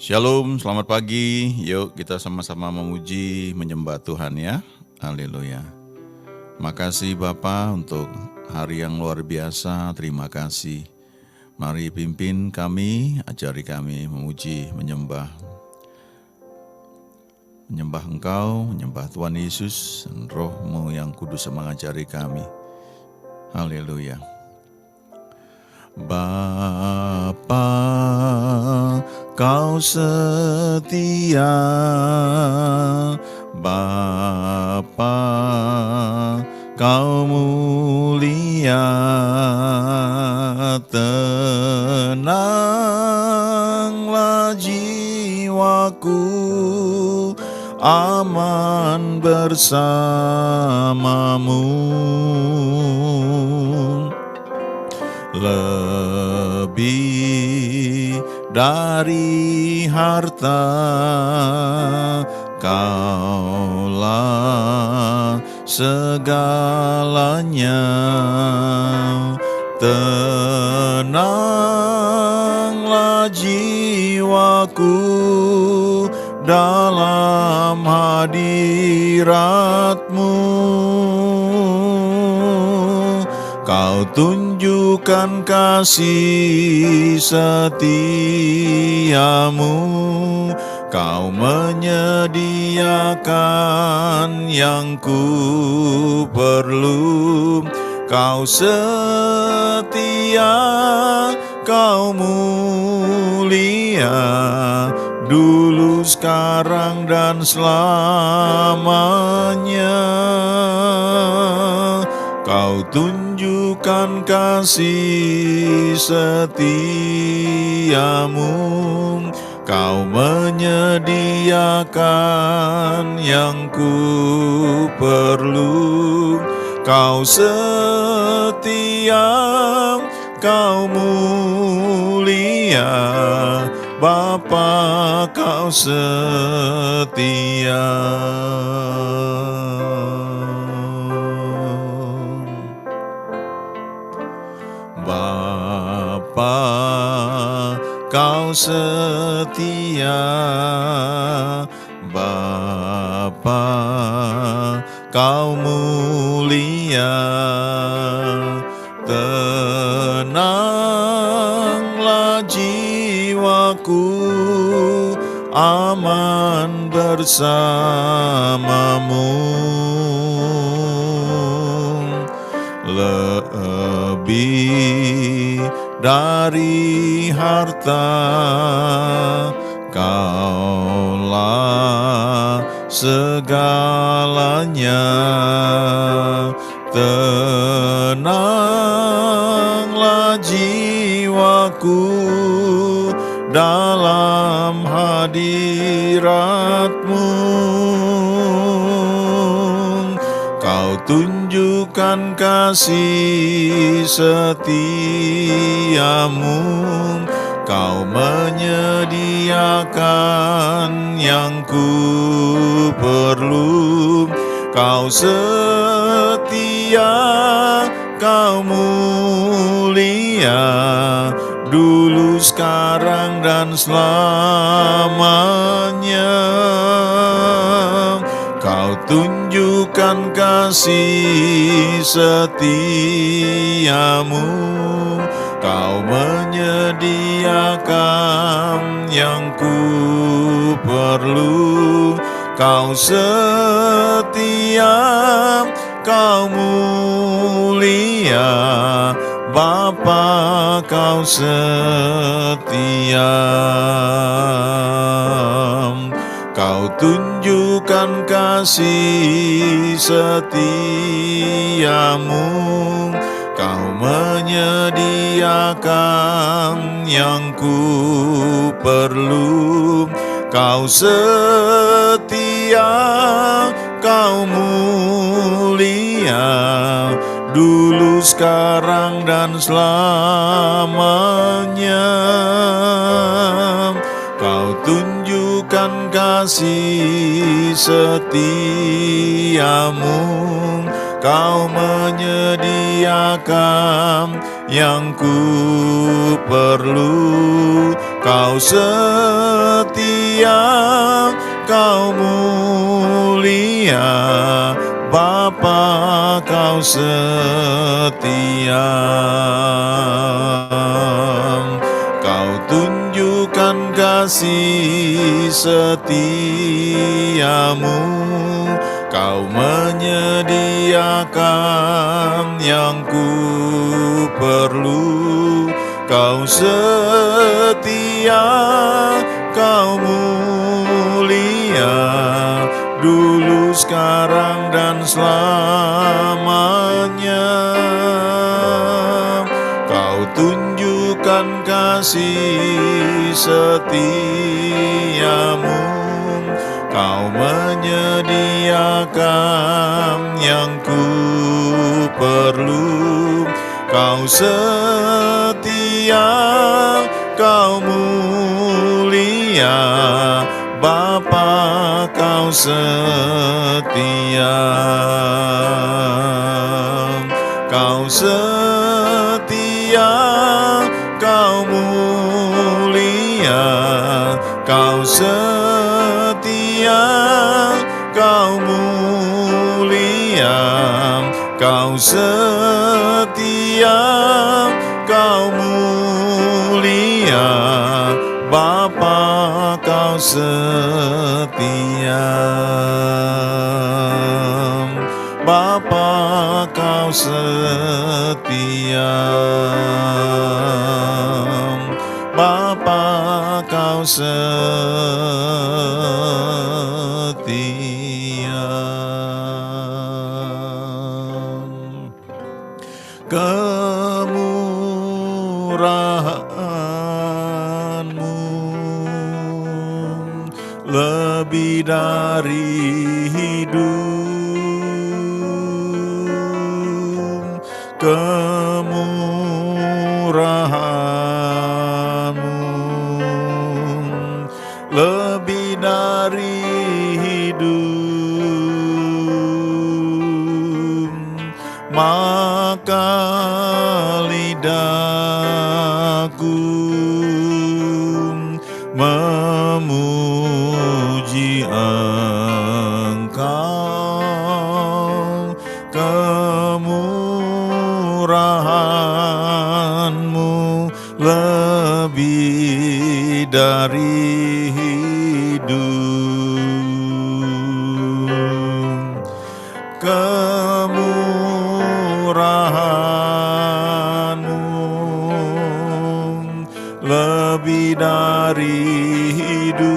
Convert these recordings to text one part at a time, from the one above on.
Shalom, selamat pagi. Yuk kita sama-sama memuji, menyembah Tuhan ya. Haleluya. Makasih Bapa untuk hari yang luar biasa, terima kasih. Mari pimpin kami, ajari kami memuji, menyembah Engkau, menyembah Tuhan Yesus, dan Roh-Mu yang kudus mengajari kami. Haleluya. Bapa, Kau setia, Bapa, Kau mulia, tenanglah jiwaku, aman bersamamu. Lebih dari harta, Kaulah segalanya. Tenanglah jiwaku dalam hadirat-Mu. Kau tunjukkan kasih setiamu, Kau menyediakan yang ku perlu. Kau setia, Kau mulia, dulu, sekarang, dan selamanya. Kau tunjukkan kasih setiamu, Kau menyediakan yang ku perlu. Kau setia, Kau mulia, Bapa, Kau setia. Bapa, Kau setia, Bapa, Kau mulia, tenanglah jiwaku, aman bersamamu. Lebih dari harta, Kaulah segalanya. Tenanglah jiwaku dalam hadirat-Mu. Kau tunjukkan kasih setiamu, Kau menyediakan yang ku perlu. Kau setia, Kau mulia, dulu, sekarang, dan selamanya. Kau tunjukkan kasih setiamu, Kau menyediakan yang ku perlu. Kau setia, Kau mulia, Bapa, Kau setia. Kau tunjukkan kasih setiamu, Kau menyediakan yang ku perlu. Kau setia, Kau mulia, dulu, sekarang, dan selamanya. Kau tunjukkan kasih setiamu, Kau menyediakan yang ku perlu. Kau setia, Kau mulia, Bapa, Kau setia. Kau tunjukkan kasih setiamu, Kau menyediakan yang ku perlu. Kau setia, Kau mulia, dulu, sekarang, dan selamanya. Kau tunjukkan kasih setiamu, Kau menyediakan yang ku perlu. Kau setia, Kau mulia, Bapa, Kau setia. Kau setia, Kau mulia, Kau setia, Kau mulia, Kau setia, Kau mulia, Bapa, Kau setia. Bapa, Kau setia. Bapa, Kau setia. Kemurahan-Mu lebih dari hidup. Kemurahan-Mu lebih dari hidup. Maka lidahku memuji Engkau. Kemurahan-Mu lebih dari hidup. Kemurahan-Mu lebih dari hidup.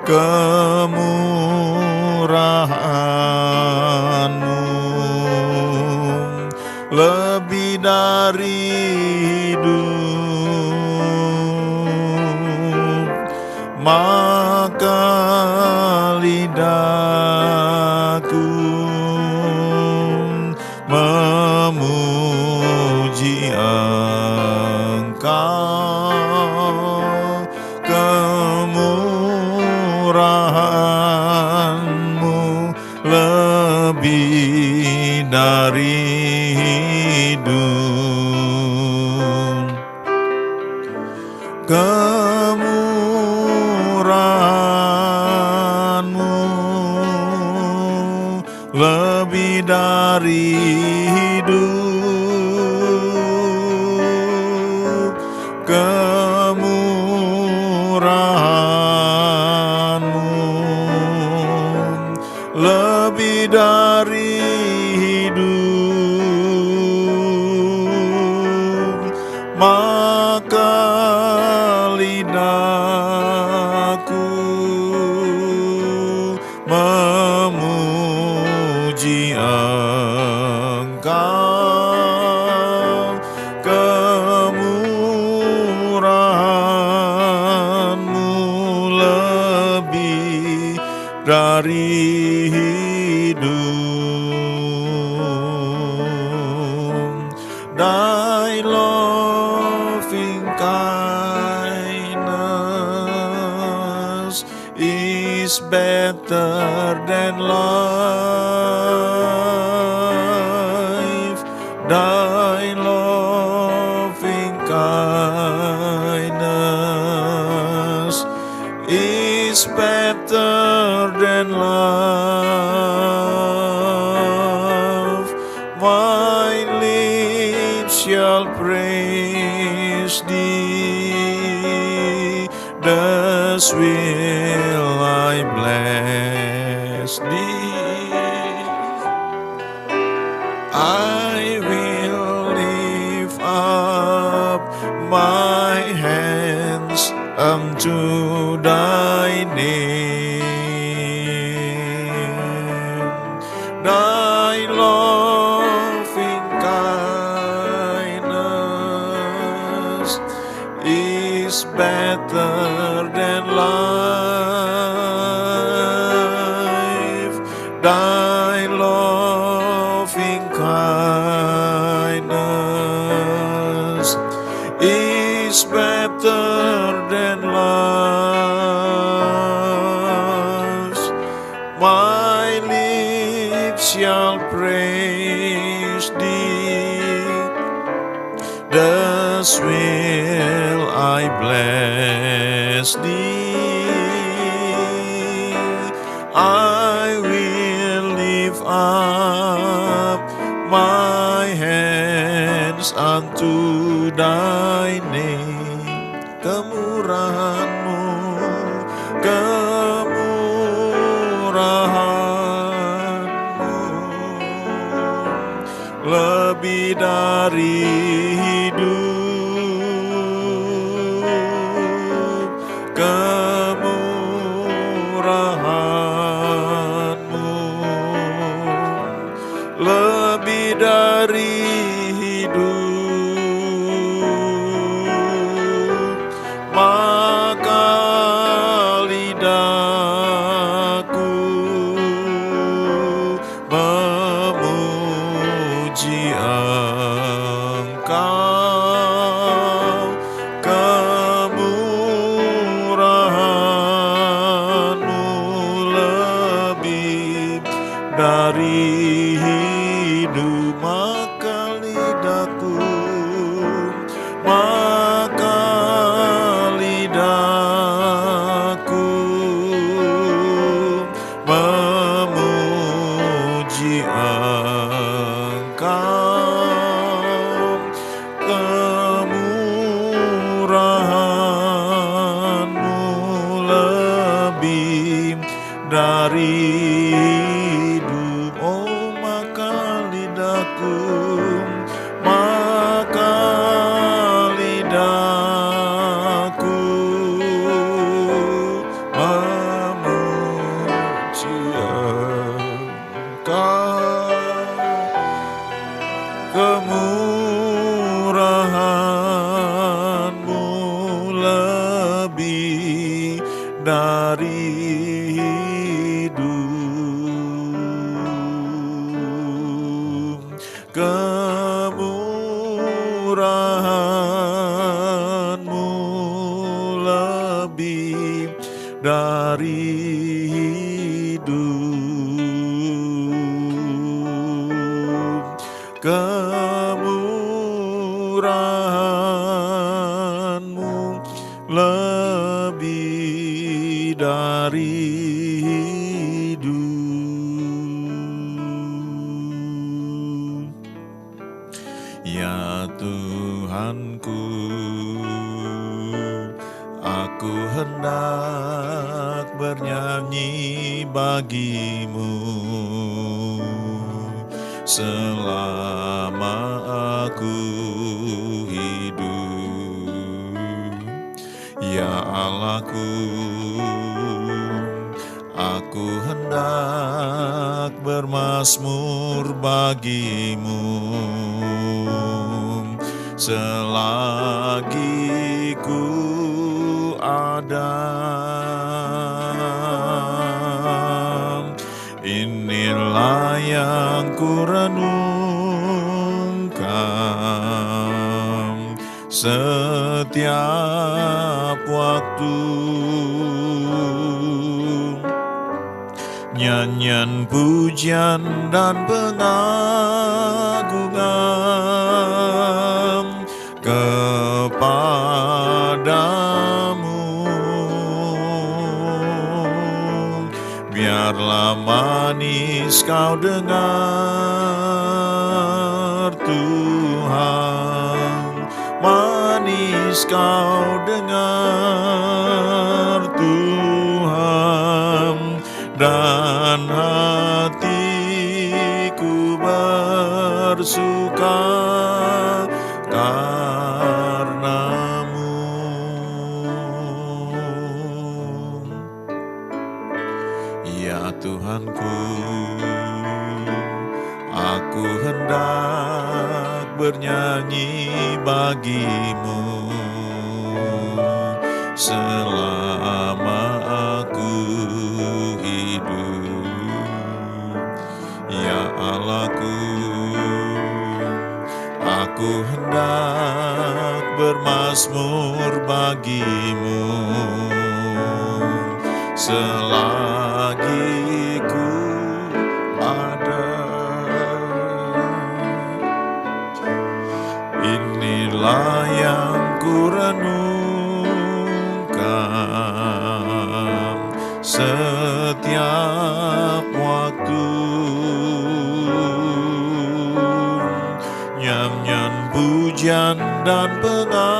Kemurahan-Mu lebih dari hidup. Maka lidahku memuji Engkau. Kemurahan-Mu lebih dari hidup. Kemurahan-Mu lebih dari hidup. Kemurahan-Mu lebih dari hidup. Maka lidahku memuji Engkau. Kemurahan-Mu lebih dari hidup. Thy loving kindness is better than life. Thy loving shall praise thee, thus will I bless thee. I will lift up my hands unto thy name. Thy loving kindness is better than life. Thy loving kindness is better than life. My lips shall praise thee, thus will I bless thee. I will lift up my hands unto thy name. Kemurahan-Mu, kemurahan-Mu lebih dari hidup. Kemurahan-Mu lebih dari hidup. Maka lidahku memuji Engkau. Kemurahan-Mu lebih dari hidup. Maka lidahku memuji Engkau. Kemurahan-Mu lebih dari hidup. Oh, maka lidahku memuji Engkau. Kemurahan-Mu lebih dari hidup. Kemurahan-Mu lebih dari hidup. Kemurahan-Mu lebih dari hidup. Ya Tuhanku, aku hendak bernyanyi bagi-Mu selama aku hidup. Ya Allahku, aku hendak bermazmur bagi-Mu selagi ku ada. Inilah yang ku renungkan setiap waktu. Nyanyian pujian dan pengagungan kepadamu. Biarlah manis kau dengar Tuhan. manis kau dengar Tuhan, dan hatiku bersuka karenamu. Ya Tuhanku, aku hendak bernyanyi bagimu selama aku hidup. Ya Allahku, aku hendak bermazmur bagimu selagi ku ada. Inilah yang ku renungkan setiap waktu, nyanyian pujian dan pengagungan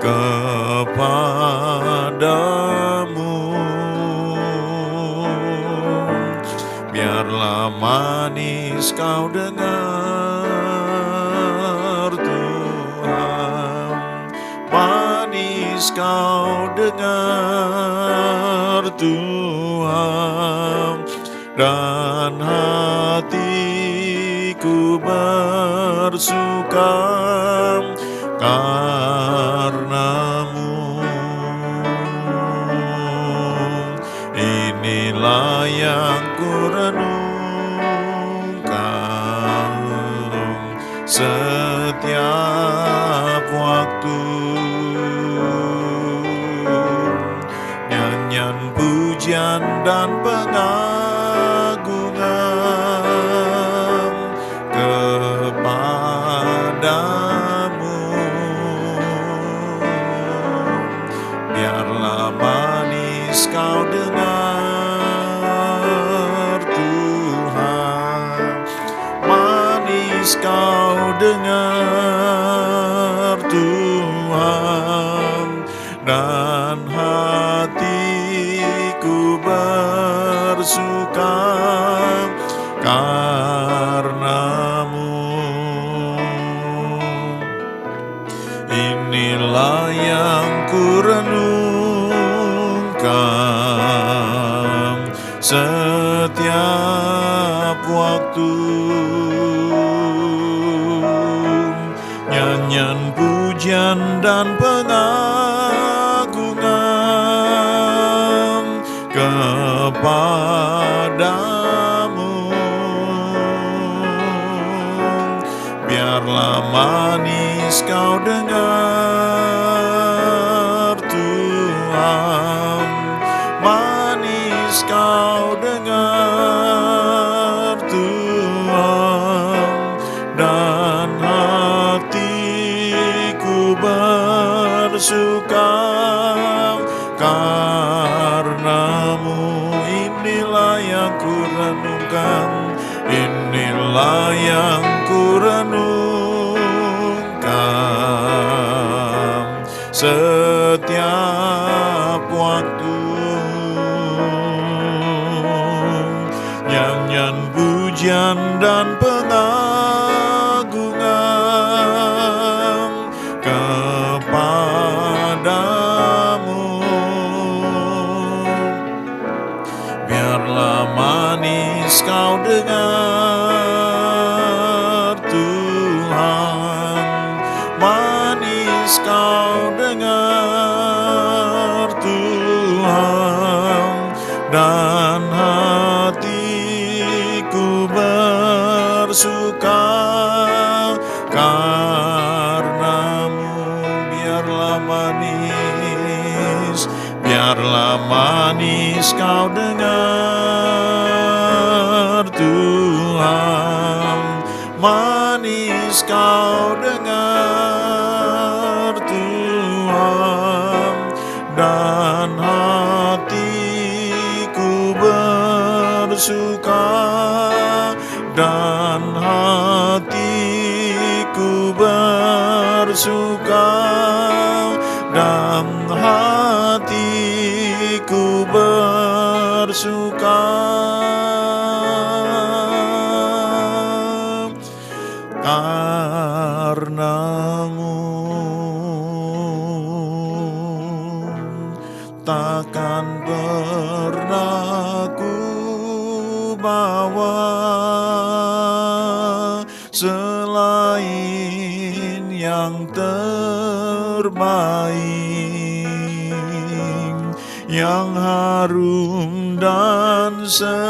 kepadamu. Biarlah manis kau dengar Tuhan, manis kau dengar Tuhan, dan hatiku bersuka karenamu. Inilah yang ku renungkan setiap waktu, nyanyian pujian dan pengagungan kepadamu. Biarlah manis kau dengar Tuhan, manis kau dengar Tuhan, dan hatiku bersuka karenamu. Inilah yang ku renungkan setiap waktu, nyanyian pujian dan pengagungan kepadamu. Biarlah manis kau dengar Tuhan, manis kau dengar Tuhan, dan hatiku bersuka karenamu. Inilah yang ku renungkan, inilah yang ku renungkan setiap waktu, nyanyian pujian dan pengagungan kepadamu. Biarlah manis kau dengar Tuhan, manis kau dengar Tuhan, dan hatiku bersuka karenamu. Biarlah manis, biarlah manis kau dengar Tuhan, manis kau dengar Tuhan, dan hatiku bersuka, dan hatiku Ku bersuka dan hatiku bersuka karena-Mu. Takkan pernah ku bawa selain yang terbaik, yang harum dan sejati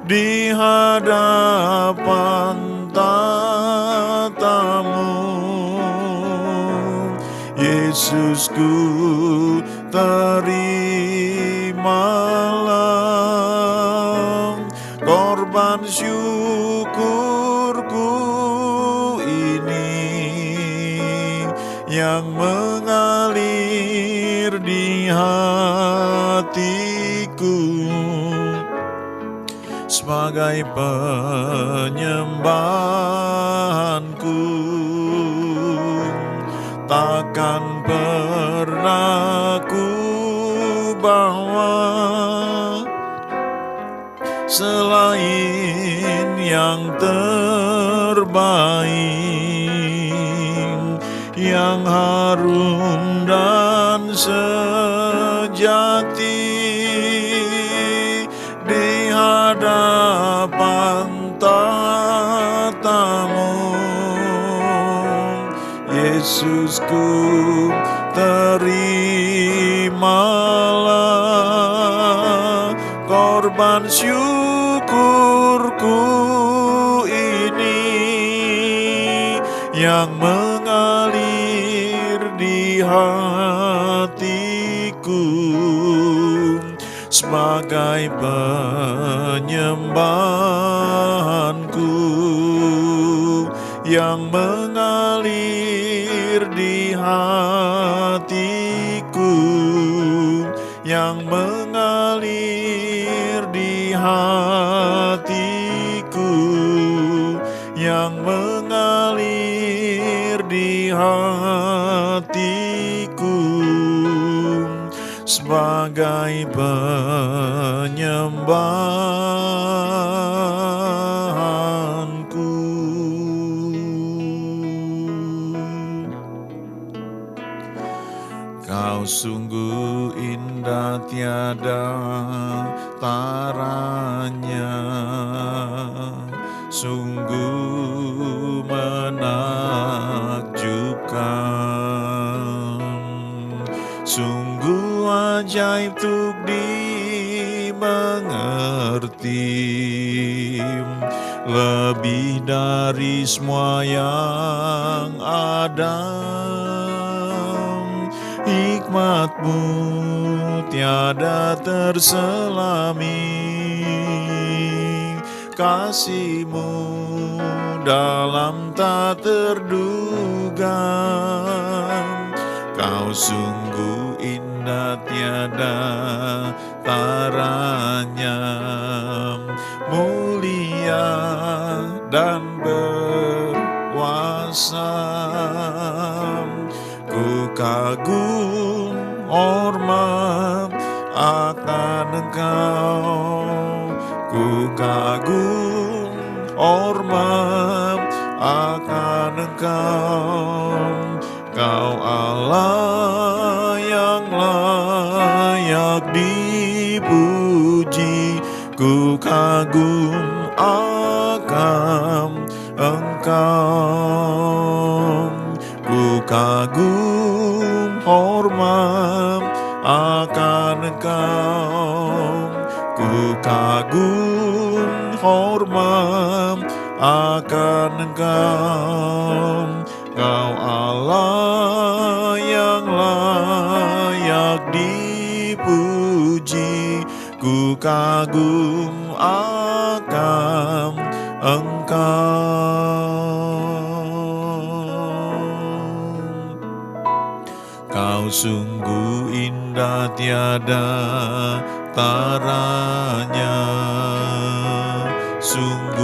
di hadapan tatamu. Yesusku, terimalah korban syukurku ini yang mengalir di hatiku sebagai penyembahanku. Takkan pernah ku bawa selain yang terbaik, yang harum dan sejati di hadapan tatamu. Yesusku, terimalah korban syukurku ini yang mengalir di hatiku sebagai penyembahanku, yang mengalir di hatiku, yang mengalir di hatiku, yang mengalir di hatiku sebagai penyembahanku. Kau sungguh indah tiada taranya, sungguh menakjubkan, sungguh ajaib untuk dimengerti, lebih dari semua yang ada. Hikmat-Mu tiada terselami, kasih-Mu dalam tak terduga. Kau sungguh indah tiada taranya, mulia dan berkuasa. Ku kagum hormat akan Engkau, ku kagum hormat akan Engkau. Kau Allah yang layak dipuji, ku kagum akan Engkau. Ku kagum hormat akan Engkau, ku kagum hormat akan Engkau. Kau Allah yang layak dipuji, ku kagum akan Engkau. Kau sungguh indah tiada taranya, sungguh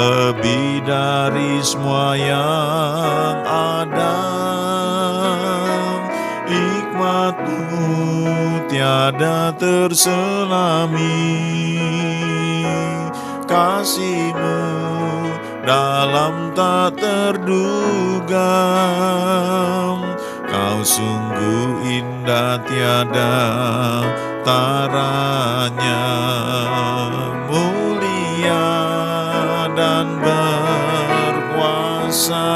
lebih dari semua yang ada. Hikmat-Mu tiada terselami, kasih-Mu dalam tak terduga. Kau sungguh indah tiada taranya, mulia dan berkuasa.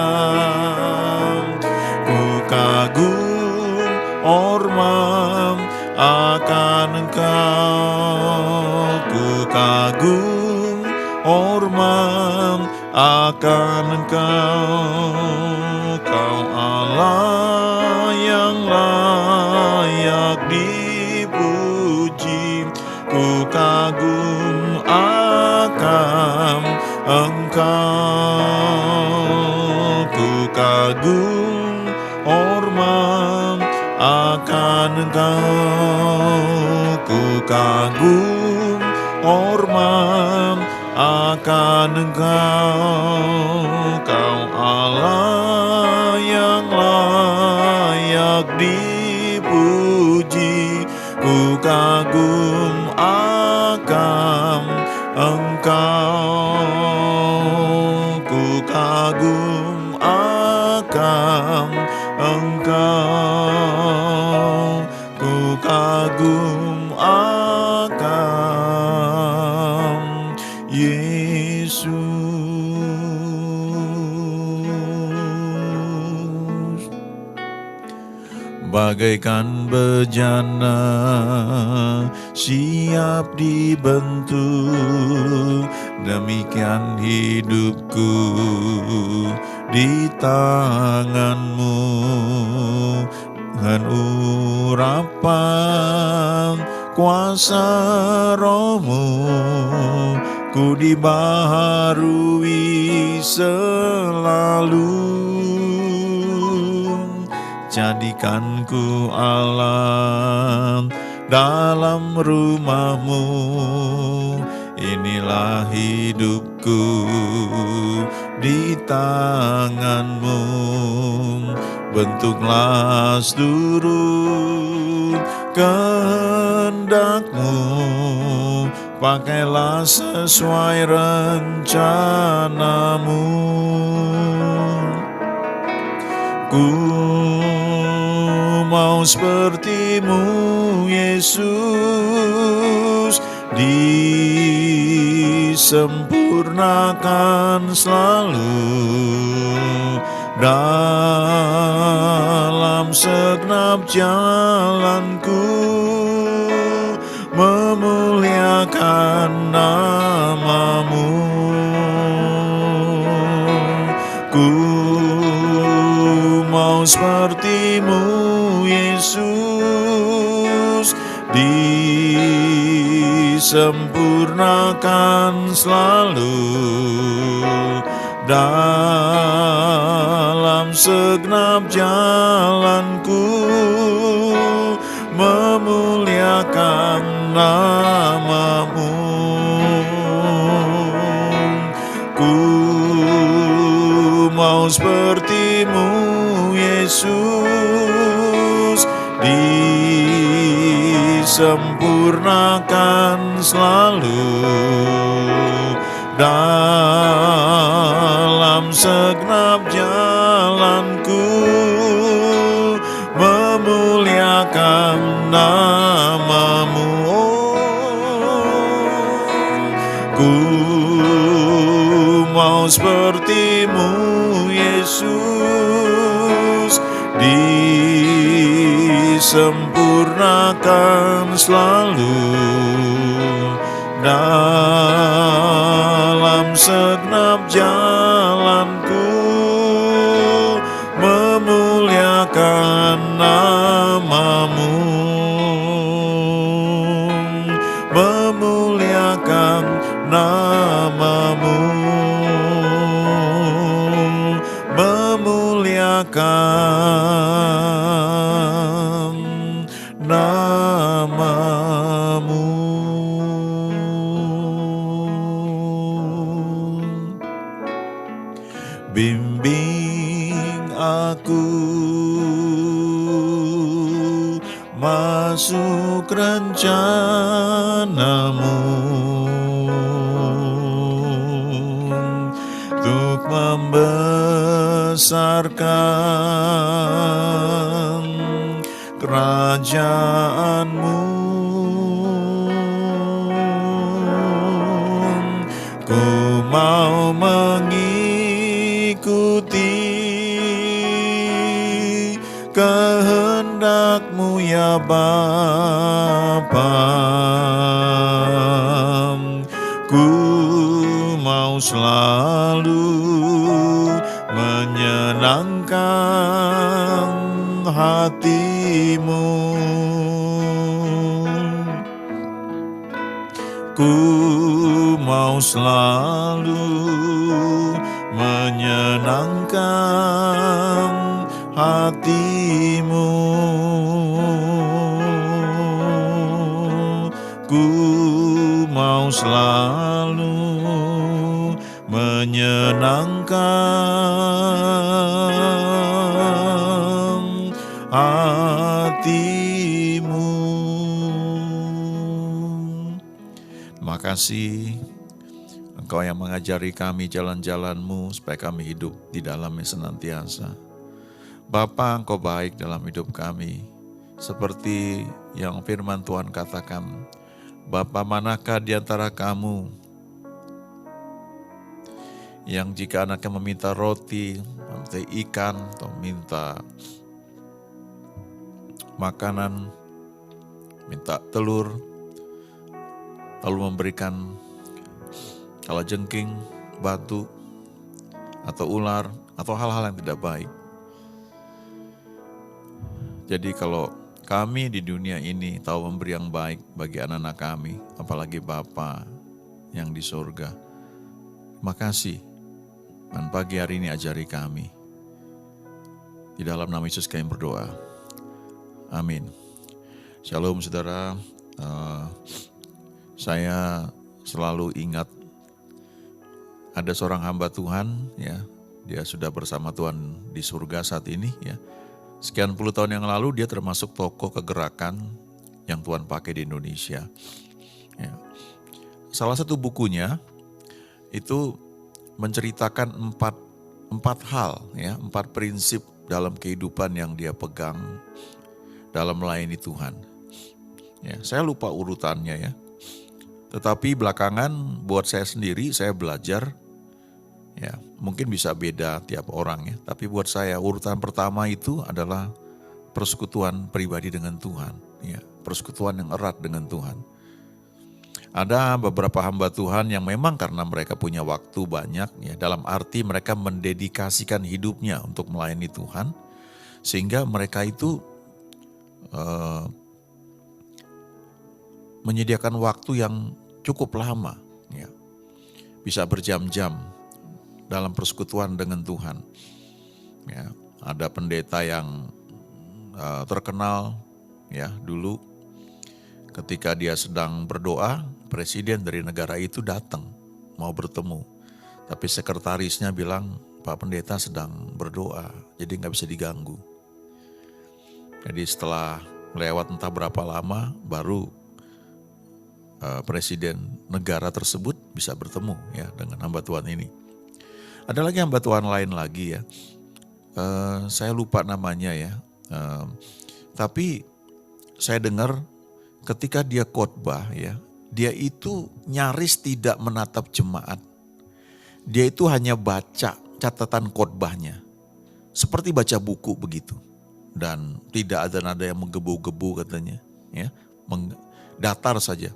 Ku kagum hormat akan Engkau, ku kagum hormat akan Engkau. Kau Allah yang layak dipuji, ku kagum akan Engkau. Ku kagum hormat akan Engkau, ku kagum hormat akan Engkau. Kau Allah yang layak dipuji, ku kagum akan Engkau. Ku kagum akan Engkau, ku kagum akan Yesus. Bagaikan bejana siap dibentuk, demikian hidupku di tangan-Mu. Dengan urapan kuasa Roh-Mu, ku dibaharui selalu. Jadikan ku Allah dalam rumah-Mu, inilah hidupku di tangan-Mu. Bentuklah seluruh kehendak-Mu, pakailah sesuai rencana-Mu. Ku mau seperti-Mu Yesus, disempurnakan selalu dalam segenap jalanku, memuliakan nama-Mu. Ku mau seperti-Mu Yesus, disempurnakan selalu dalam segenap jalanku, memuliakan nama-Mu. Ku mau seperti-Mu Yesus, disempurnakan selalu dalam segenap jalanku, memuliakan nama-Mu. Ku mau seperti-Mu Yesus, disempurnakan selalu dalam segenap jalanku, memuliakan nama-Mu, memuliakan nama-Mu, memuliakan nama-Mu. bimbing aku masuk rencanamu untuk membesarkan kerajaanmu. Ku mau mengikuti kehendak-Mu ya Bapa. Ku mau selalu menyenangkan hati-Mu. Ku mau selalu menyenangkan hati-Mu. Ku mau selalu menyenangkan hati-Mu. Terima kasih Engkau yang mengajari kami jalan-jalan-Mu supaya kami hidup di dalamnya senantiasa. Bapa, Engkau baik dalam hidup kami. Seperti yang firman Tuhan katakan, Bapa, manakah di antara kamu yang jika anaknya meminta roti, meminta ikan, atau minta makanan, minta telur, lalu memberikan kalajengking, batu, atau ular, atau hal-hal yang tidak baik. Jadi kalau kami di dunia ini tahu memberi yang baik bagi anak-anak kami, apalagi Bapa yang di surga. Makasih, dan pagi hari ini ajari kami. Di dalam nama Yesus kami berdoa. Amin. Shalom saudara, saya selalu ingat ada seorang hamba Tuhan, ya, dia sudah bersama Tuhan di surga saat ini, ya. Sekian puluh tahun yang lalu dia termasuk tokoh kegerakan yang Tuhan pakai di Indonesia. Ya. Salah satu bukunya itu menceritakan empat hal, ya, 4 prinsip dalam kehidupan yang dia pegang dalam melayani Tuhan. Ya, saya lupa urutannya, ya. Tetapi belakangan buat saya sendiri, saya belajar, ya, mungkin bisa beda tiap orang, ya. Tapi buat saya urutan pertama itu adalah persekutuan pribadi dengan Tuhan, ya, persekutuan yang erat dengan Tuhan. Ada beberapa hamba Tuhan yang memang karena mereka punya waktu banyak, ya, dalam arti mereka mendedikasikan hidupnya untuk melayani Tuhan, sehingga mereka itu menyediakan waktu yang cukup lama, ya, bisa berjam-jam dalam persekutuan dengan Tuhan. Ya, ada pendeta yang terkenal, ya, dulu ketika dia sedang berdoa, presiden dari negara itu datang mau bertemu, tapi sekretarisnya bilang, Pak Pendeta sedang berdoa, jadi nggak bisa diganggu. Jadi setelah lewat entah berapa lama, baru presiden negara tersebut bisa bertemu, ya, dengan hamba Tuhan ini. Ada lagi hamba Tuhan lain lagi, ya, saya lupa namanya, ya, tapi saya dengar ketika dia khotbah, ya, dia itu nyaris tidak menatap jemaat. Dia itu hanya baca catatan khotbahnya, seperti baca buku begitu. Dan tidak ada nada yang menggebu-gebu katanya, ya, datar saja.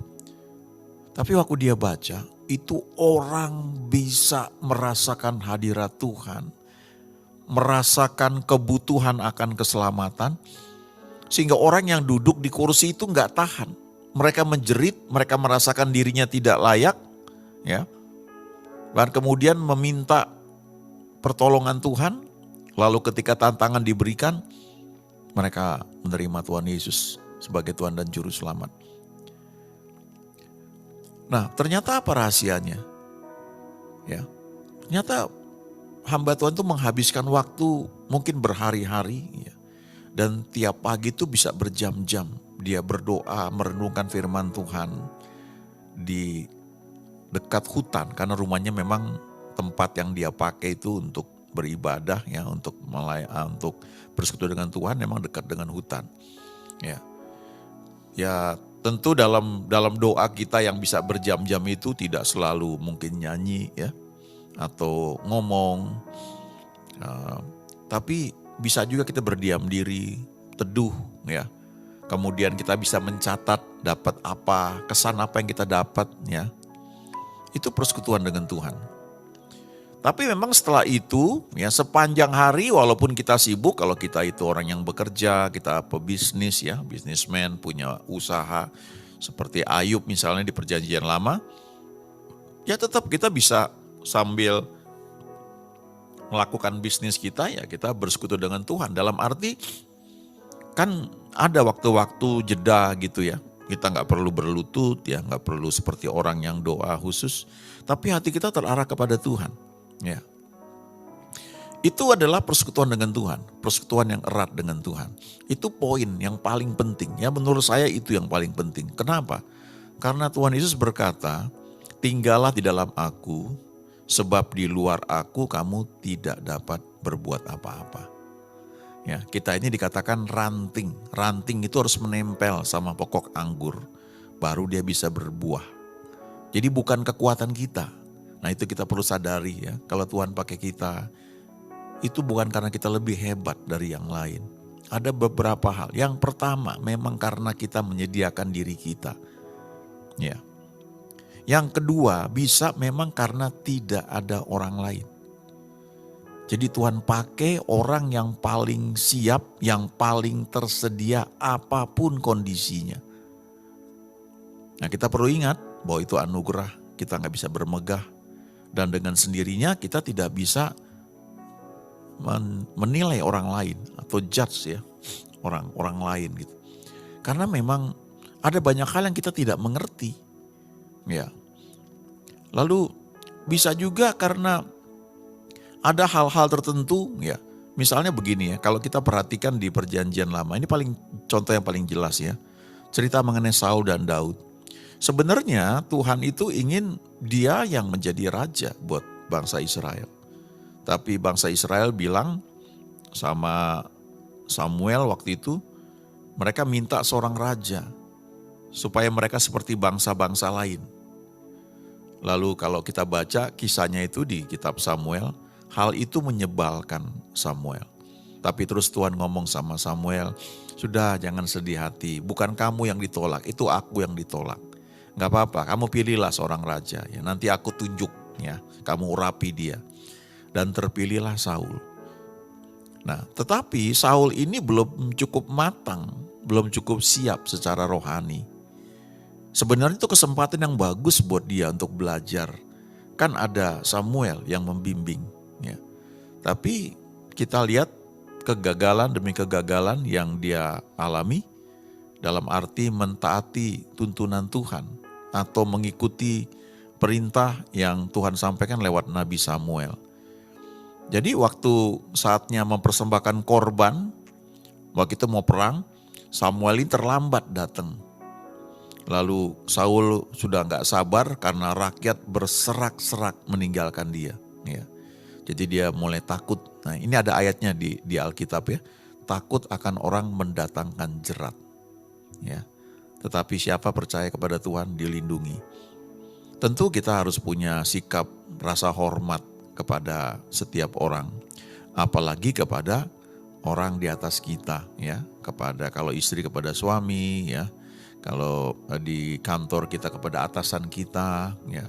Tapi waktu dia baca, itu orang bisa merasakan hadirat Tuhan, merasakan kebutuhan akan keselamatan, sehingga orang yang duduk di kursi itu nggak tahan. Mereka menjerit, mereka merasakan dirinya tidak layak, ya, dan kemudian meminta pertolongan Tuhan. Lalu ketika tantangan diberikan, mereka menerima Tuhan Yesus sebagai Tuhan dan Juru Selamat. Nah, ternyata apa rahasianya? Ya, ternyata hamba Tuhan itu menghabiskan waktu mungkin berhari-hari ya. Dan tiap pagi itu bisa berjam-jam dia berdoa, merenungkan firman Tuhan di dekat hutan. Karena rumahnya memang tempat yang dia pakai itu untuk beribadah ya, untuk bersekutu dengan Tuhan memang dekat dengan hutan. Ya. Ya, tentu dalam doa kita yang bisa berjam-jam itu tidak selalu mungkin nyanyi ya atau ngomong. Tapi bisa juga kita berdiam diri, teduh ya. Kemudian kita bisa mencatat dapat apa, kesan apa yang kita dapat ya. Itu persekutuan dengan Tuhan. Tapi memang setelah itu ya sepanjang hari walaupun kita sibuk, kalau kita itu orang yang bekerja, kita pebisnis ya, bisnismen punya usaha seperti Ayub misalnya di Perjanjian Lama, ya tetap kita bisa sambil melakukan bisnis kita ya kita bersekutu dengan Tuhan. Dalam arti kan ada waktu-waktu jeda gitu ya. Kita gak perlu berlutut ya, gak perlu seperti orang yang doa khusus. Tapi hati kita terarah kepada Tuhan. Ya. Itu adalah persekutuan dengan Tuhan. Persekutuan yang erat dengan Tuhan. Itu poin yang paling penting. Ya menurut saya itu yang paling penting. Kenapa? Karena Tuhan Yesus berkata, tinggallah di dalam aku, sebab di luar aku kamu tidak dapat berbuat apa-apa. Ya, kita ini dikatakan ranting. Ranting itu harus menempel sama pokok anggur. Baru dia bisa berbuah. Jadi bukan kekuatan kita. Nah itu kita perlu sadari ya. Kalau Tuhan pakai kita, itu bukan karena kita lebih hebat dari yang lain. Ada beberapa hal. Yang pertama memang karena kita menyediakan diri kita. Ya. Yang kedua bisa memang karena tidak ada orang lain. Jadi Tuhan pakai orang yang paling siap, yang paling tersedia apapun kondisinya. Nah kita perlu ingat bahwa itu anugerah, kita gak bisa bermegah. Dan dengan sendirinya kita tidak bisa menilai orang lain atau judge ya orang lain gitu. Karena memang ada banyak hal yang kita tidak mengerti. Ya. Lalu bisa juga karena ada hal-hal tertentu ya. Misalnya begini ya, kalau kita perhatikan di Perjanjian Lama, ini contoh yang paling jelas ya. Cerita mengenai Saul dan Daud. Sebenarnya Tuhan itu ingin dia yang menjadi raja buat bangsa Israel. Tapi bangsa Israel bilang sama Samuel waktu itu, mereka minta seorang raja supaya mereka seperti bangsa-bangsa lain. Lalu kalau kita baca kisahnya itu di kitab Samuel, hal itu menyebalkan Samuel. Tapi terus Tuhan ngomong sama Samuel, sudah jangan sedih hati, bukan kamu yang ditolak, itu aku yang ditolak. Gak apa-apa, kamu pilihlah seorang raja, ya nanti aku tunjuk ya, kamu urapi dia. Dan terpilihlah Saul. Nah tetapi Saul ini belum cukup matang, belum cukup siap secara rohani. Sebenarnya itu kesempatan yang bagus buat dia untuk belajar. Kan ada Samuel yang membimbing. Ya. Tapi kita lihat kegagalan demi kegagalan yang dia alami. Dalam arti mentaati tuntunan Tuhan. Atau mengikuti perintah yang Tuhan sampaikan lewat Nabi Samuel. Jadi waktu saatnya mempersembahkan korban. Waktu itu mau perang. Samuel ini terlambat datang. Lalu Saul sudah gak sabar karena rakyat berserak-serak meninggalkan dia. Ya. Jadi dia mulai takut. Nah ini ada ayatnya di Alkitab ya. Takut akan orang mendatangkan jerat. Ya. Tetapi siapa percaya kepada Tuhan dilindungi. Tentu kita harus punya sikap rasa hormat kepada setiap orang. Apalagi kepada orang di atas kita. Ya. Kepada kalau istri kepada suami ya. Kalau di kantor kita kepada atasan kita, ya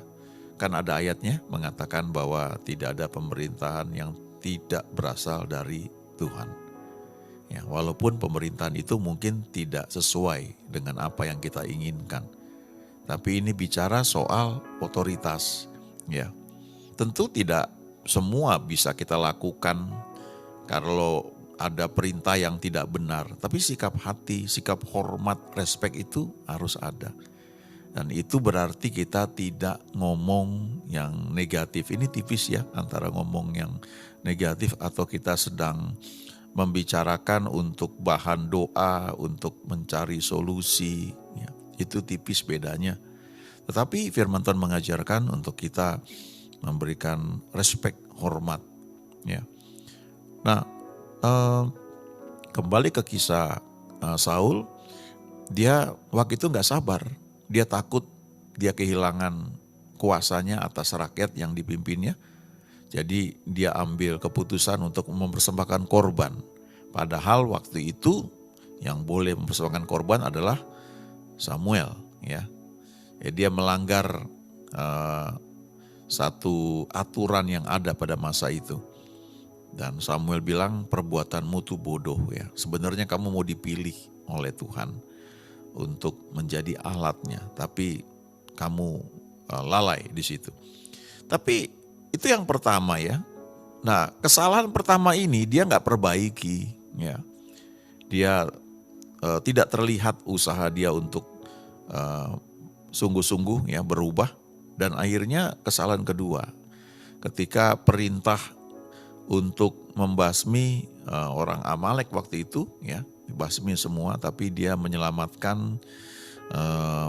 kan ada ayatnya mengatakan bahwa tidak ada pemerintahan yang tidak berasal dari Tuhan. Ya, walaupun pemerintahan itu mungkin tidak sesuai dengan apa yang kita inginkan, tapi ini bicara soal otoritas. Ya, tentu tidak semua bisa kita lakukan kalau ada perintah yang tidak benar, tapi sikap hati, sikap hormat, respek itu harus ada. Dan itu berarti kita tidak ngomong yang negatif. Ini tipis ya antara ngomong yang negatif atau kita sedang membicarakan untuk bahan doa, untuk mencari solusi. Ya, itu tipis bedanya. Tetapi firman Tuhan mengajarkan untuk kita memberikan respect, hormat. Ya. Nah, kembali ke kisah Saul, dia waktu itu gak sabar. Dia takut dia kehilangan kuasanya atas rakyat yang dipimpinnya. Jadi dia ambil keputusan untuk mempersembahkan korban. Padahal waktu itu yang boleh mempersembahkan korban adalah Samuel. Ya, dia melanggar satu aturan yang ada pada masa itu. Dan Samuel bilang perbuatanmu tuh bodoh ya. Sebenarnya kamu mau dipilih oleh Tuhan untuk menjadi alatnya, tapi kamu lalai di situ. Tapi itu yang pertama ya. Nah, kesalahan pertama ini dia nggak perbaiki ya. Dia tidak terlihat usaha dia untuk sungguh-sungguh ya berubah, dan akhirnya kesalahan kedua ketika perintah untuk membasmi orang Amalek waktu itu ya, dibasmi semua, tapi dia menyelamatkan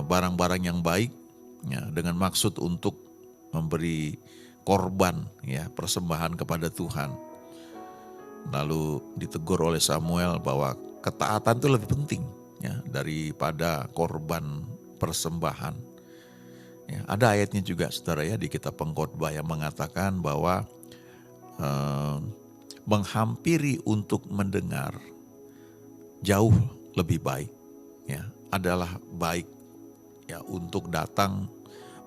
barang-barang yang baik ya, dengan maksud untuk memberi korban ya, persembahan kepada Tuhan. Lalu ditegur oleh Samuel bahwa ketaatan itu lebih penting ya daripada korban persembahan. Ya, ada ayatnya juga saudara ya di kitab Pengkhotbah yang mengatakan bahwa menghampiri untuk mendengar jauh lebih baik ya, adalah baik ya untuk datang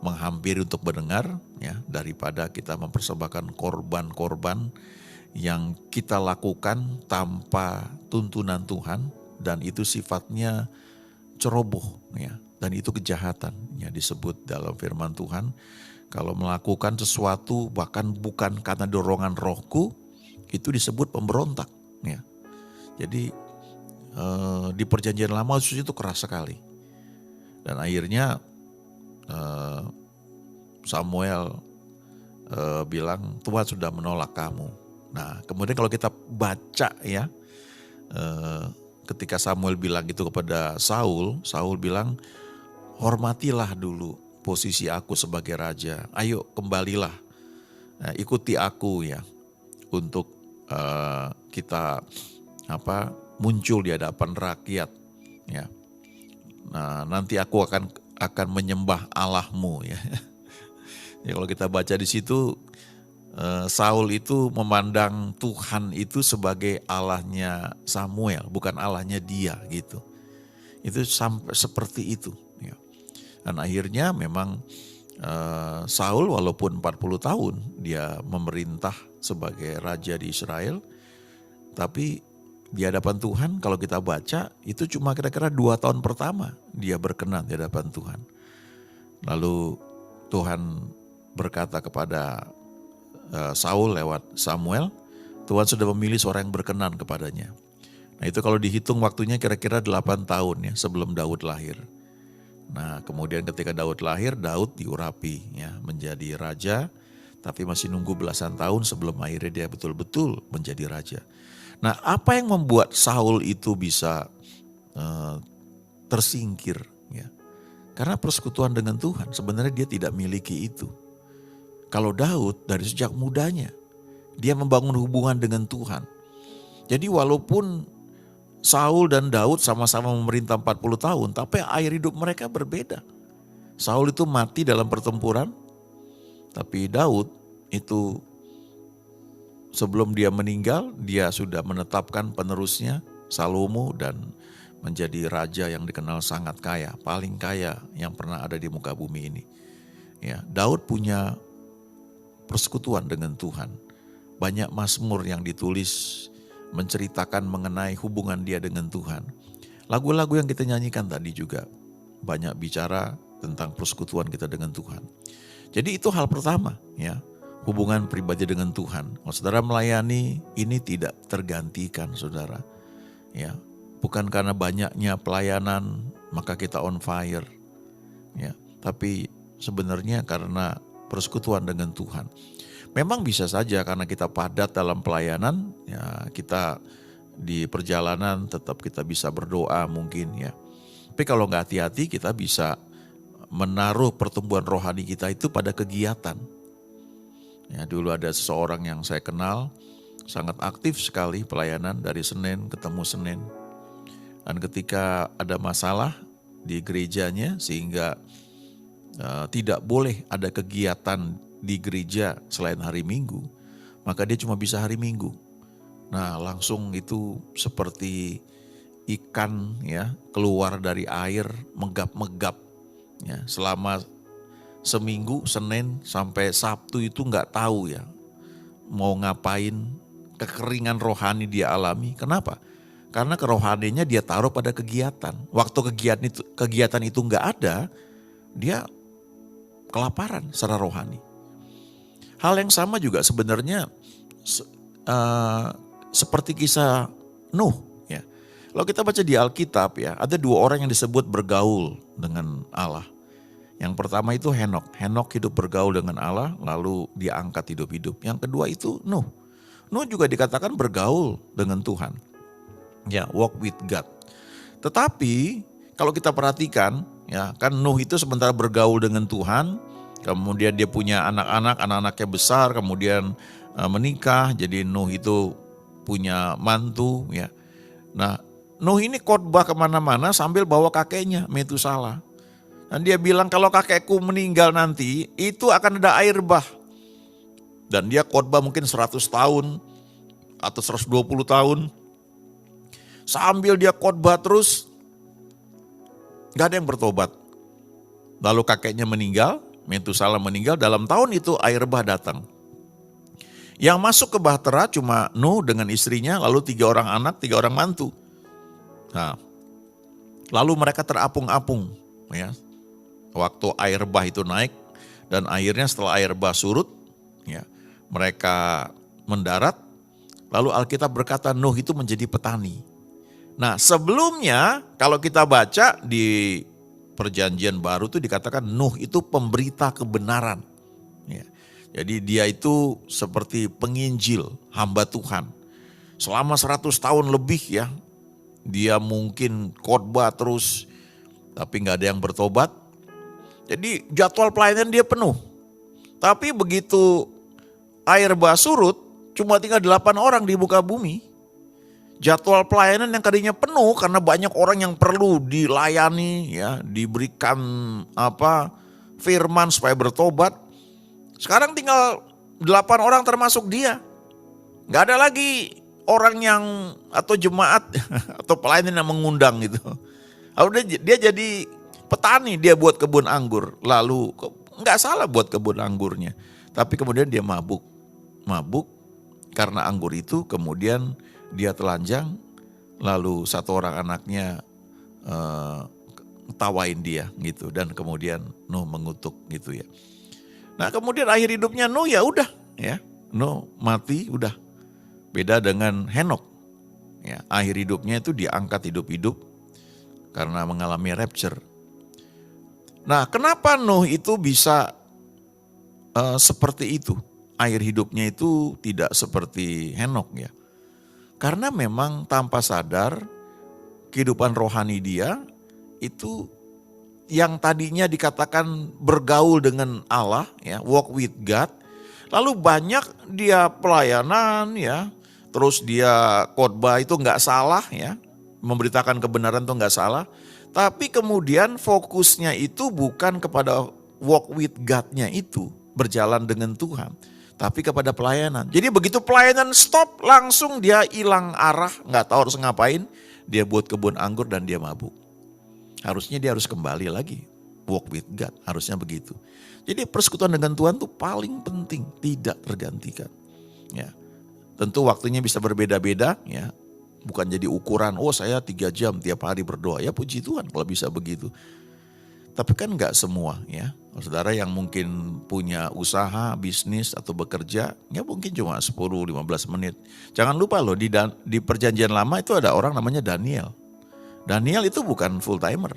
menghampiri untuk mendengar ya, daripada kita mempersembahkan korban-korban yang kita lakukan tanpa tuntunan Tuhan, dan itu sifatnya ceroboh ya, dan itu kejahatan ya, disebut dalam firman Tuhan. Kalau melakukan sesuatu bahkan bukan karena dorongan rohku, itu disebut pemberontak ya. Jadi di perjanjian lama khusus itu keras sekali. Dan akhirnya Samuel bilang Tuhan sudah menolak kamu. Nah kemudian kalau kita baca ya, ketika Samuel bilang itu kepada Saul, Saul bilang hormatilah dulu posisi aku sebagai raja. Ayo kembalilah, ikuti aku ya, untuk kita muncul di hadapan rakyat ya. Nah nanti aku akan menyembah Allahmu ya. Ya kalau kita baca di situ, Saul itu memandang Tuhan itu sebagai Allahnya Samuel, bukan Allahnya dia gitu. Itu sampai seperti itu ya. Dan akhirnya memang Saul walaupun 40 tahun dia memerintah sebagai raja di Israel, tapi di hadapan Tuhan kalau kita baca itu cuma kira-kira 2 tahun pertama dia berkenan di hadapan Tuhan. Lalu Tuhan berkata kepada Saul lewat Samuel, Tuhan sudah memilih seorang yang berkenan kepadanya. Nah itu kalau dihitung waktunya kira-kira 8 tahun ya sebelum Daud lahir. Nah kemudian ketika Daud lahir, Daud diurapi ya menjadi raja, tapi masih nunggu belasan tahun sebelum akhirnya dia betul-betul menjadi raja. Nah apa yang membuat Saul itu bisa tersingkir ya? Karena persekutuan dengan Tuhan, sebenarnya dia tidak miliki itu. Kalau Daud dari sejak mudanya, dia membangun hubungan dengan Tuhan. Jadi walaupun Saul dan Daud sama-sama memerintah 40 tahun, tapi akhir hidup mereka berbeda. Saul itu mati dalam pertempuran, tapi Daud itu sebelum dia meninggal, dia sudah menetapkan penerusnya Salomo dan menjadi raja yang dikenal sangat kaya, paling kaya yang pernah ada di muka bumi ini. Ya, Daud punya persekutuan dengan Tuhan. Banyak mazmur yang ditulis menceritakan mengenai hubungan dia dengan Tuhan. Lagu-lagu yang kita nyanyikan tadi juga banyak bicara tentang persekutuan kita dengan Tuhan. Jadi itu hal pertama ya, hubungan pribadi dengan Tuhan. Kalau saudara melayani, ini tidak tergantikan saudara. Ya, bukan karena banyaknya pelayanan maka kita on fire. Ya, tapi sebenarnya karena persekutuan dengan Tuhan. Memang bisa saja karena kita padat dalam pelayanan, ya kita di perjalanan tetap kita bisa berdoa mungkin ya. Tapi kalau nggak hati-hati kita bisa menaruh pertumbuhan rohani kita itu pada kegiatan. Ya, dulu ada seseorang yang saya kenal sangat aktif sekali pelayanan dari Senin ketemu Senin. Dan ketika ada masalah di gerejanya sehingga tidak boleh ada kegiatan di gereja selain hari Minggu, maka dia cuma bisa hari Minggu. Nah, langsung itu seperti ikan ya keluar dari air megap-megap ya, selama seminggu Senin sampai Sabtu itu nggak tahu ya mau ngapain, kekeringan rohani dia alami. Kenapa? Karena kerohaniannya dia taruh pada kegiatan. Waktu kegiatan itu nggak ada, dia kelaparan secara rohani. Hal yang sama juga sebenarnya seperti kisah Nuh ya. Kalau kita baca di Alkitab ya, ada dua orang yang disebut bergaul dengan Allah. Yang pertama itu Henok. Henok hidup bergaul dengan Allah lalu dia angkat hidup-hidup. Yang kedua itu Nuh. Nuh juga dikatakan bergaul dengan Tuhan. Ya, walk with God. Tetapi kalau kita perhatikan ya, kan Nuh itu sementara bergaul dengan Tuhan, kemudian dia punya anak-anak, anak-anaknya besar, kemudian menikah, jadi Nuh itu punya mantu ya. Nah, Nuh ini khotbah kemana-mana sambil bawa kakeknya Metusala. Dan dia bilang kalau kakekku meninggal nanti itu akan ada air bah. Dan dia khotbah mungkin 100 tahun atau 120 tahun. Sambil dia khotbah terus, gak ada yang bertobat. Lalu kakeknya meninggal, Metusala meninggal, dalam tahun itu air bah datang. Yang masuk ke bahtera cuma Nuh dengan istrinya, lalu 3 orang anak, 3 orang mantu. Nah, lalu mereka terapung-apung ya. Waktu air bah itu naik dan akhirnya setelah air bah surut ya, mereka mendarat. Lalu Alkitab berkata Nuh itu menjadi petani. Nah, sebelumnya kalau kita baca di Perjanjian Baru itu dikatakan Nuh itu pemberita kebenaran. Ya. Jadi dia itu seperti penginjil, hamba Tuhan. Selama 100 tahun lebih ya, dia mungkin khotbah terus, tapi gak ada yang bertobat. Jadi jadwal pelayanan dia penuh. Tapi begitu air bah surut, cuma tinggal 8 orang di muka bumi. Jadwal pelayanan yang tadinya penuh karena banyak orang yang perlu dilayani ya, diberikan firman supaya bertobat. Sekarang tinggal 8 orang termasuk dia. Gak ada lagi orang yang atau jemaat atau pelayan yang mengundang gitu. Lalu dia jadi petani, dia buat kebun anggur. Lalu nggak salah buat kebun anggurnya, tapi kemudian dia mabuk karena anggur itu. Kemudian dia telanjang, lalu 1 orang anaknya tawain dia gitu, dan kemudian Nuh mengutuk gitu ya. Nah kemudian akhir hidupnya Nuh ya udah ya, Nuh mati udah. Beda dengan Henok ya, akhir hidupnya itu diangkat hidup-hidup karena mengalami rapture. Nah kenapa Nuh itu bisa seperti itu, akhir hidupnya itu tidak seperti Henok ya. Karena memang tanpa sadar kehidupan rohani dia itu yang tadinya dikatakan bergaul dengan Allah ya, walk with God. Lalu banyak dia pelayanan ya, terus dia khotbah itu nggak salah ya, memberitakan kebenaran itu nggak salah. Tapi kemudian fokusnya itu bukan kepada walk with God-nya itu, berjalan dengan Tuhan, tapi kepada pelayanan. Jadi begitu pelayanan stop, langsung dia hilang arah, nggak tahu harus ngapain. Dia buat kebun anggur dan dia mabuk. Harusnya dia harus kembali lagi, walk with God, harusnya begitu. Jadi persekutuan dengan Tuhan itu paling penting, tidak tergantikan. Ya, tentu waktunya bisa berbeda-beda ya. Bukan jadi ukuran, oh saya 3 jam tiap hari berdoa. Ya puji Tuhan kalau bisa begitu. Tapi kan enggak semua ya. Saudara yang mungkin punya usaha, bisnis atau bekerja, ya mungkin cuma 10-15 menit. Jangan lupa loh, di perjanjian lama itu ada orang namanya Daniel. Daniel itu bukan full timer.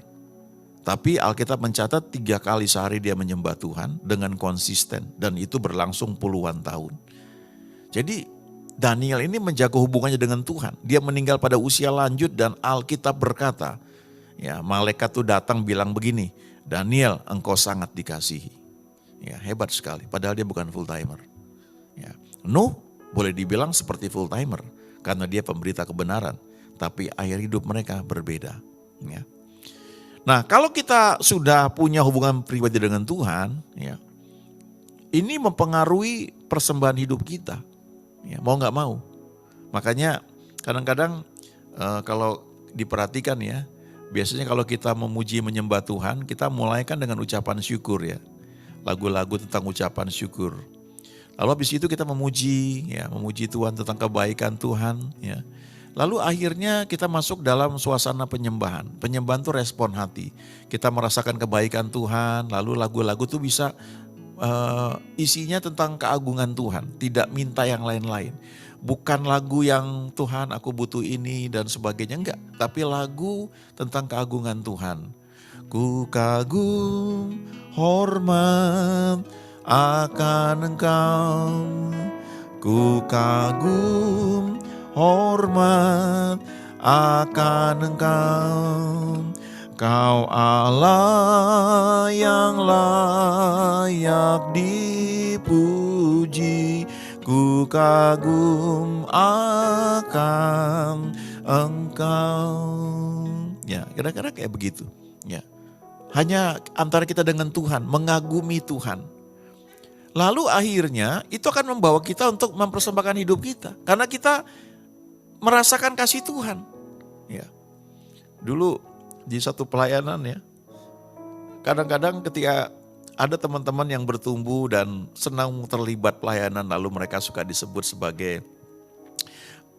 Tapi Alkitab mencatat 3 kali sehari dia menyembah Tuhan dengan konsisten. Dan itu berlangsung puluhan tahun. Jadi Daniel ini menjaga hubungannya dengan Tuhan. Dia meninggal pada usia lanjut dan Alkitab berkata, ya, malaikat tuh datang bilang begini, Daniel, engkau sangat dikasihi. Ya, hebat sekali, padahal dia bukan full timer. Ya. Nuh boleh dibilang seperti full timer karena dia pemberita kebenaran, tapi akhir hidup mereka berbeda. Ya. Nah, kalau kita sudah punya hubungan pribadi dengan Tuhan, ya, ini mempengaruhi persembahan hidup kita, ya, mau nggak mau. Makanya kadang-kadang kalau diperhatikan ya, biasanya kalau kita memuji menyembah Tuhan, kita mulai kan dengan ucapan syukur ya, lagu-lagu tentang ucapan syukur. Lalu habis itu kita memuji, ya, memuji Tuhan tentang kebaikan Tuhan, ya. Lalu akhirnya kita masuk dalam suasana penyembahan. Penyembahan itu respon hati. Kita merasakan kebaikan Tuhan, lalu lagu-lagu itu bisa isinya tentang keagungan Tuhan. Tidak minta yang lain-lain. Bukan lagu yang Tuhan aku butuh ini dan sebagainya, enggak. Tapi lagu tentang keagungan Tuhan. Ku kagum hormat akan Engkau. Ku kagum hormat akan Engkau, Kau Allah yang layak dipuji. Ku kagum akan Engkau. Ya, kira-kira kayak begitu. Ya, hanya antara kita dengan Tuhan, mengagumi Tuhan. Lalu akhirnya itu akan membawa kita untuk mempersembahkan hidup kita. Karena kita merasakan kasih Tuhan. Ya. Dulu di satu pelayanan ya, kadang-kadang ketika ada teman-teman yang bertumbuh dan senang terlibat pelayanan, lalu mereka suka disebut sebagai,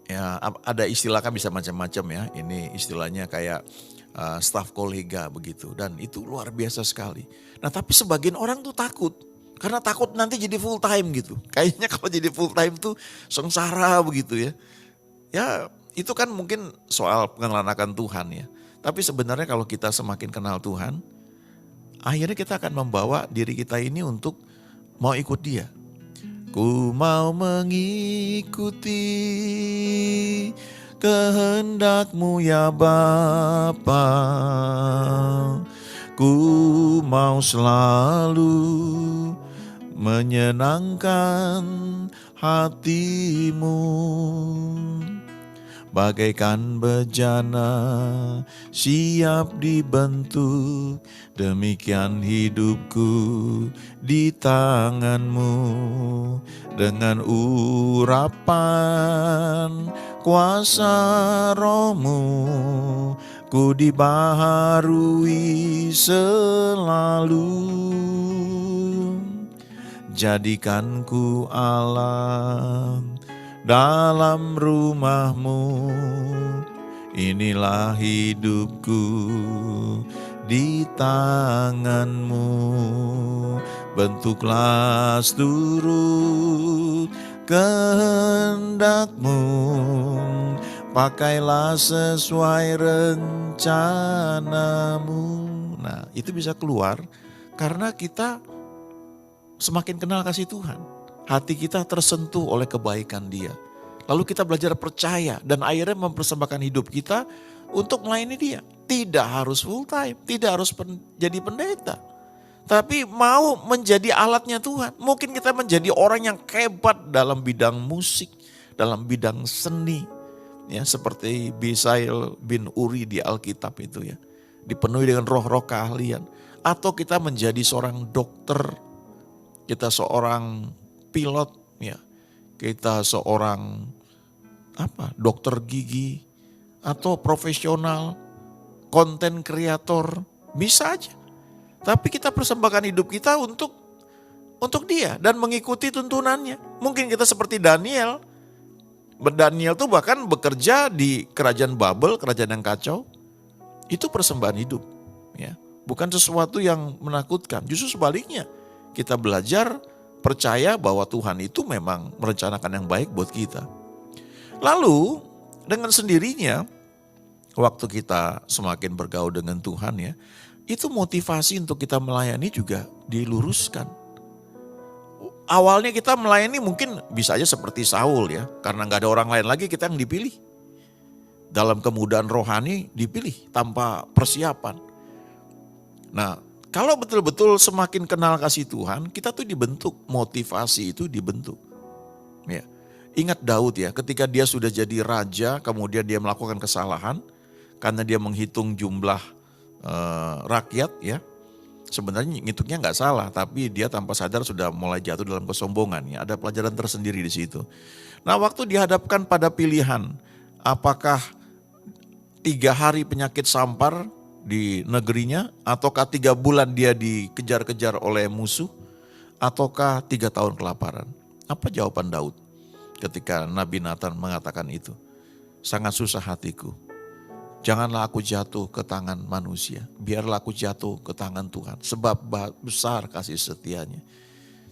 ya ada istilah kan bisa macam-macam ya. Ini istilahnya kayak staf kolega begitu. Dan itu luar biasa sekali. Nah tapi sebagian orang tuh takut. Karena takut nanti jadi full time gitu. Kayaknya kalau jadi full time tuh sengsara begitu ya. Ya itu kan mungkin soal pengenalan akan Tuhan ya. Tapi sebenarnya kalau kita semakin kenal Tuhan, akhirnya kita akan membawa diri kita ini untuk mau ikut Dia. Ku mau mengikuti kehendak-Mu ya Bapa. Ku mau selalu menyenangkan hati-Mu. Bagaikan bejana siap dibentuk, demikian hidupku di tangan-Mu. Dengan urapan kuasa Roh-Mu, ku dibaharui selalu. Jadikan ku Allah dalam rumah-Mu, inilah hidupku di tangan-Mu. Bentuklah seturut kehendak-Mu, pakailah sesuai rencana-Mu. Nah itu bisa keluar karena kita semakin kenal kasih Tuhan. Hati kita tersentuh oleh kebaikan Dia. Lalu kita belajar percaya dan akhirnya mempersembahkan hidup kita untuk melayani Dia. Tidak harus full time, tidak harus jadi pendeta. Tapi mau menjadi alatnya Tuhan. Mungkin kita menjadi orang yang hebat dalam bidang musik, dalam bidang seni. Ya, seperti Bisail bin Uri di Alkitab itu ya. Dipenuhi dengan roh-roh keahlian. Atau kita menjadi seorang dokter. Kita seorang pilot, ya, kita seorang dokter gigi, atau profesional, konten kreator, bisa aja. Tapi kita persembahkan hidup kita untuk Dia dan mengikuti tuntunannya. Mungkin kita seperti Daniel. Daniel tuh bahkan bekerja di kerajaan Babel, kerajaan yang kacau. Itu persembahan hidup, ya, bukan sesuatu yang menakutkan. Justru sebaliknya. Kita belajar percaya bahwa Tuhan itu memang merencanakan yang baik buat kita. Lalu dengan sendirinya waktu kita semakin bergaul dengan Tuhan ya, itu motivasi untuk kita melayani juga diluruskan. Awalnya kita melayani mungkin bisa aja seperti Saul ya, karena gak ada orang lain lagi kita yang dipilih. Dalam kemudahan rohani dipilih tanpa persiapan. Nah, kalau betul-betul semakin kenal kasih Tuhan, kita tuh dibentuk, motivasi itu dibentuk. Ya. Ingat Daud ya, ketika dia sudah jadi raja, kemudian dia melakukan kesalahan, karena dia menghitung jumlah rakyat ya. Sebenarnya ngitungnya nggak salah, tapi dia tanpa sadar sudah mulai jatuh dalam kesombongan. Ya, ada pelajaran tersendiri di situ. Nah, waktu dihadapkan pada pilihan, apakah 3 hari penyakit sampar di negerinya, ataukah 3 bulan dia dikejar-kejar oleh musuh, ataukah 3 tahun kelaparan? Apa jawaban Daud ketika Nabi Nathan mengatakan itu? Sangat susah hatiku. Janganlah aku jatuh ke tangan manusia, biarlah aku jatuh ke tangan Tuhan, sebab besar kasih setianya.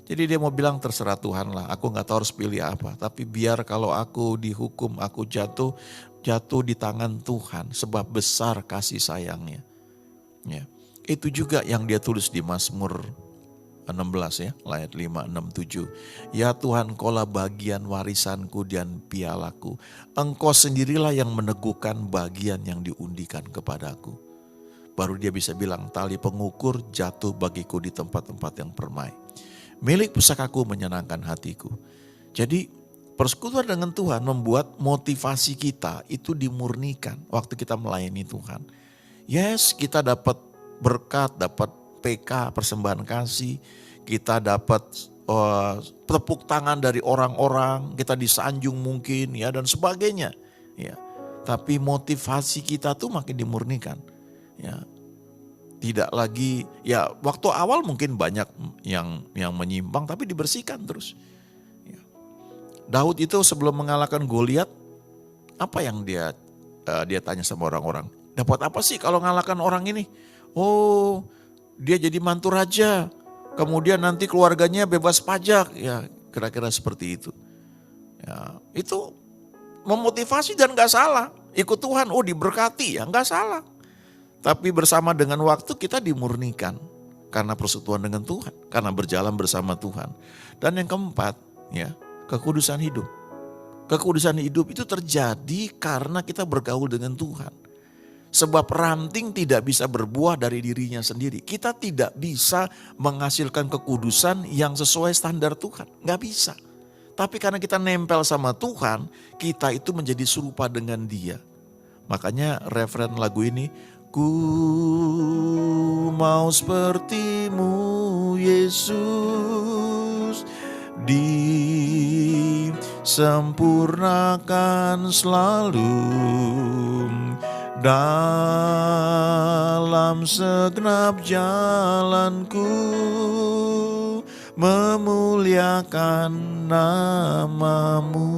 Jadi dia mau bilang terserah Tuhan lah, aku gak tahu harus pilih apa, tapi biar kalau aku dihukum, aku jatuh di tangan Tuhan, sebab besar kasih sayangnya. Ya, itu juga yang dia tulis di Mazmur 16 ya, ayat 5, 6, 7. Ya Tuhan, Engkaulah bagian warisanku dan pialaku. Engkau sendirilah yang meneguhkan bagian yang diundikan kepadaku. Baru dia bisa bilang, tali pengukur jatuh bagiku di tempat-tempat yang permai. Milik pusakaku menyenangkan hatiku. Jadi persekutuan dengan Tuhan membuat motivasi kita itu dimurnikan waktu kita melayani Tuhan. Yes, kita dapat berkat, dapat PK, persembahan kasih, kita dapat tepuk tangan dari orang-orang, kita disanjung mungkin ya dan sebagainya. Ya, tapi motivasi kita tuh makin dimurnikan. Ya, tidak lagi ya waktu awal mungkin banyak yang menyimpang tapi dibersihkan terus. Ya. Daud itu sebelum mengalahkan Goliat, apa yang dia tanya sama orang-orang? Dapat apa sih kalau ngalahkan orang ini? Oh, dia jadi mantu raja, kemudian nanti keluarganya bebas pajak, ya kira-kira seperti itu. Ya, itu memotivasi dan gak salah, ikut Tuhan, oh diberkati ya gak salah. Tapi bersama dengan waktu kita dimurnikan karena persekutuan dengan Tuhan, karena berjalan bersama Tuhan. Dan yang keempat, ya kekudusan hidup. Kekudusan hidup itu terjadi karena kita bergaul dengan Tuhan. Sebab ranting tidak bisa berbuah dari dirinya sendiri. Kita tidak bisa menghasilkan kekudusan yang sesuai standar Tuhan. Gak bisa. Tapi karena kita nempel sama Tuhan, kita itu menjadi serupa dengan Dia. Makanya referen lagu ini, ku mau sepertimu Yesus, disempurnakan selalu. Dalam segenap jalanku memuliakan nama-Mu.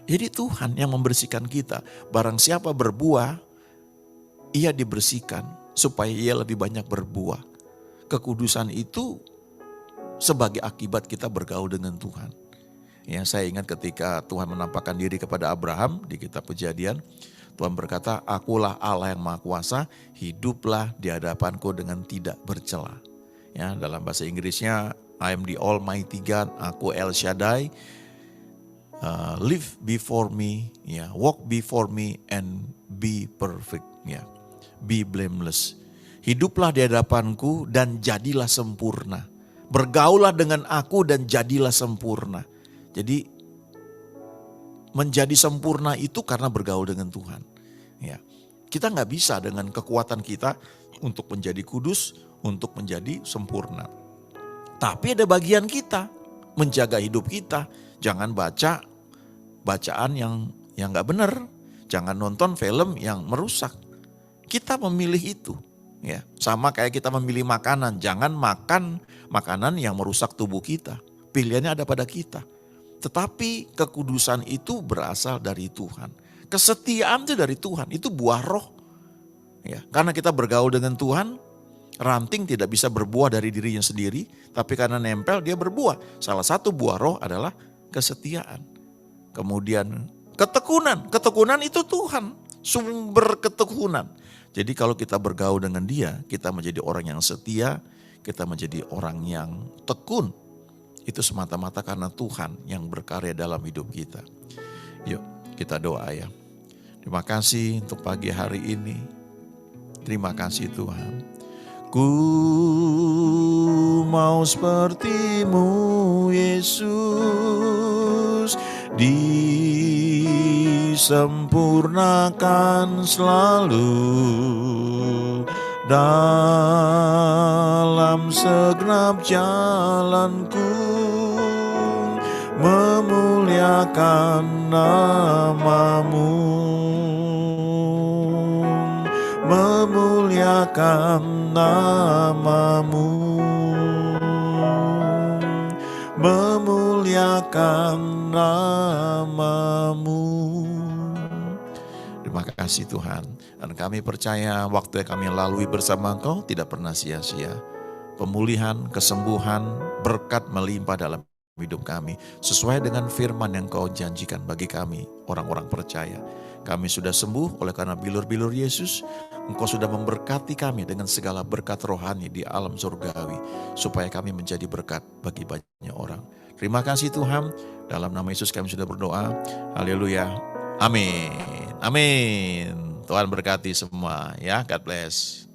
Jadi Tuhan yang membersihkan kita. Barang siapa berbuah, ia dibersihkan supaya ia lebih banyak berbuah. Kekudusan itu sebagai akibat kita bergaul dengan Tuhan. Ya, saya ingat ketika Tuhan menampakkan diri kepada Abraham di kitab Kejadian, Tuhan berkata, akulah Allah yang Maha Kuasa, hiduplah di hadapanku dengan tidak bercela. Ya, dalam bahasa Inggrisnya, I am the Almighty God, aku El Shaddai, live before me, ya, walk before me and be perfect, ya, be blameless. Hiduplah di hadapanku dan jadilah sempurna. Bergaulah dengan aku dan jadilah sempurna. Jadi menjadi sempurna itu karena bergaul dengan Tuhan. Ya, kita nggak bisa dengan kekuatan kita untuk menjadi kudus, untuk menjadi sempurna. Tapi ada bagian kita menjaga hidup kita. Jangan baca bacaan yang nggak benar, jangan nonton film yang merusak. Kita memilih itu. Ya, sama kayak kita memilih makanan, jangan makan makanan yang merusak tubuh kita. Pilihannya ada pada kita. Tetapi kekudusan itu berasal dari Tuhan. Kesetiaan itu dari Tuhan, itu buah roh. Ya, karena kita bergaul dengan Tuhan, ranting tidak bisa berbuah dari dirinya sendiri, tapi karena nempel dia berbuah. Salah satu buah roh adalah kesetiaan. Kemudian ketekunan itu Tuhan. sumber ketekunan. Jadi kalau kita bergaul dengan dia, kita menjadi orang yang setia, kita menjadi orang yang tekun. Itu semata-mata karena Tuhan yang berkarya dalam hidup kita. Yuk kita doa ya. Terima kasih untuk pagi hari ini. Terima kasih Tuhan. Ku mau seperti-Mu Yesus, disempurnakan selalu dalam segenap jalanku, memuliakan nama-Mu, memuliakan nama-Mu, memuliakan nama-Mu. Terima kasih Tuhan. Dan kami percaya waktu yang kami lalui bersama Engkau tidak pernah sia-sia. Pemulihan, kesembuhan, berkat melimpah dalam hidup kami. Sesuai dengan firman yang Kau janjikan bagi kami, orang-orang percaya. Kami sudah sembuh oleh karena bilur-bilur Yesus. Engkau sudah memberkati kami dengan segala berkat rohani di alam surgawi. Supaya kami menjadi berkat bagi banyak orang. Terima kasih Tuhan. Dalam nama Yesus kami sudah berdoa. Haleluya. Amin. Amin. Tuhan berkati semua ya. God bless.